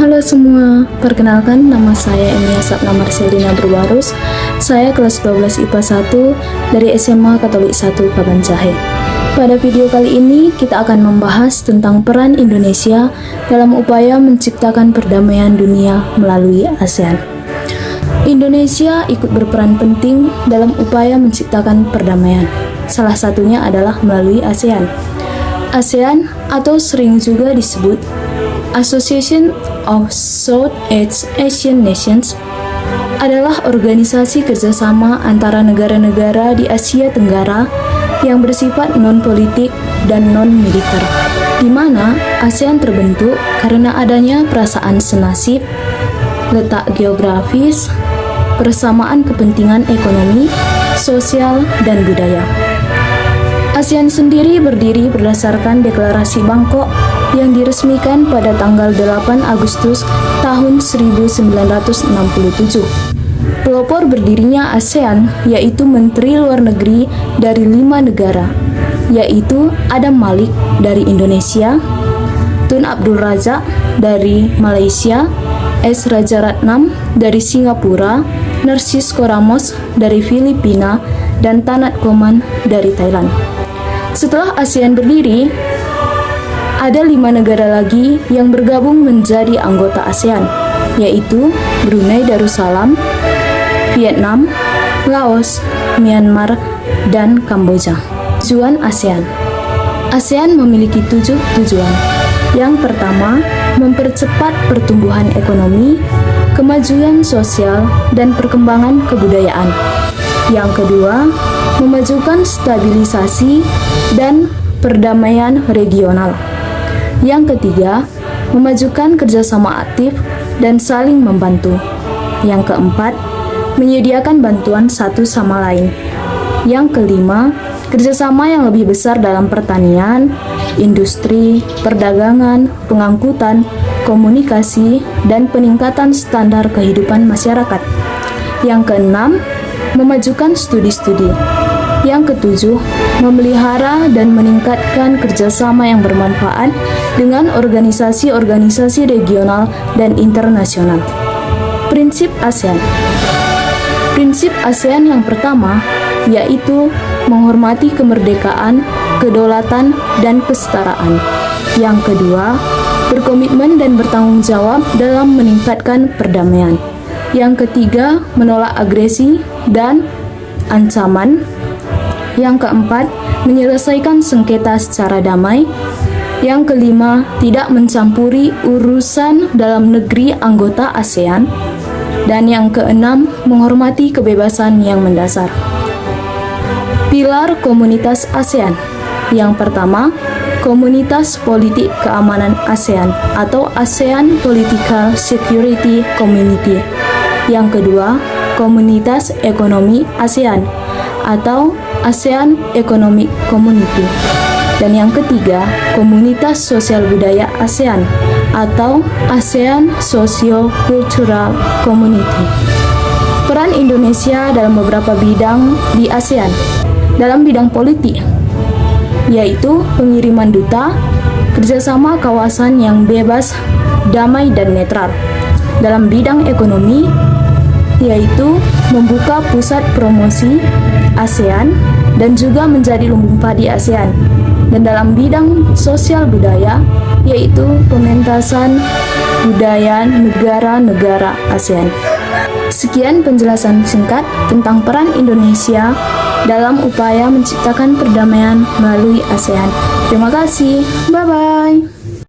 Halo semua, perkenalkan nama saya Enia Sapna Marcelina Berbarus. Saya kelas 12 IPA 1 dari SMA Katolik 1 Kabanjahe. Pada video kali ini kita akan membahas tentang peran Indonesia dalam upaya menciptakan perdamaian dunia melalui ASEAN. Indonesia ikut berperan penting dalam upaya menciptakan perdamaian. Salah satunya adalah melalui ASEAN. ASEAN atau sering juga disebut Association of Southeast Asian Nations adalah organisasi kerjasama antara negara-negara di Asia Tenggara yang bersifat non-politik dan non-militer, di mana ASEAN terbentuk karena adanya perasaan senasib, letak geografis, persamaan kepentingan ekonomi, sosial, dan budaya. ASEAN sendiri berdiri berdasarkan Deklarasi Bangkok yang diresmikan pada tanggal 8 Agustus tahun 1967. Pelopor berdirinya ASEAN yaitu Menteri Luar Negeri dari 5 negara, yaitu Adam Malik dari Indonesia, Tun Abdul Razak dari Malaysia, S. Rajaratnam dari Singapura, Narcisco Ramos dari Filipina, dan Tanat Koman dari Thailand. Setelah ASEAN berdiri, ada 5 negara lagi yang bergabung menjadi anggota ASEAN, yaitu Brunei Darussalam, Vietnam, Laos, Myanmar, dan Kamboja. Tujuan ASEAN. ASEAN memiliki 7 tujuan. Yang pertama, mempercepat pertumbuhan ekonomi, kemajuan sosial, dan perkembangan kebudayaan. Yang kedua, memajukan stabilisasi dan perdamaian regional. Yang ketiga, memajukan kerjasama aktif dan saling membantu. Yang keempat, menyediakan bantuan satu sama lain. Yang kelima, kerjasama yang lebih besar dalam pertanian, industri, perdagangan, pengangkutan, komunikasi, dan peningkatan standar kehidupan masyarakat. Yang keenam, memajukan studi-studi. Yang ketujuh, memelihara dan meningkatkan kerjasama yang bermanfaat dengan organisasi-organisasi regional dan internasional. Prinsip ASEAN. Prinsip ASEAN yang pertama yaitu menghormati kemerdekaan, kedaulatan, dan kesetaraan. Yang kedua, berkomitmen dan bertanggung jawab dalam meningkatkan perdamaian. Yang ketiga, menolak agresi dan ancaman. Yang keempat, menyelesaikan sengketa secara damai. Yang kelima, tidak mencampuri urusan dalam negeri anggota ASEAN. Dan yang keenam, menghormati kebebasan yang mendasar. Pilar komunitas ASEAN. Yang pertama, Komunitas Politik Keamanan ASEAN atau ASEAN Political Security Community. Yang kedua, Komunitas Ekonomi ASEAN atau ASEAN Economic Community. Dan yang ketiga, Komunitas Sosial Budaya ASEAN atau ASEAN Socio-Cultural Community. Peran Indonesia dalam beberapa bidang di ASEAN. Dalam bidang politik, yaitu pengiriman duta, kerjasama kawasan yang bebas, damai, dan netral. Dalam bidang ekonomi, yaitu membuka pusat promosi ASEAN dan juga menjadi lumbung padi ASEAN. Dan dalam bidang sosial budaya, yaitu pementasan budaya negara-negara ASEAN. Sekian penjelasan singkat tentang peran Indonesia dalam upaya menciptakan perdamaian melalui ASEAN. Terima kasih, bye-bye.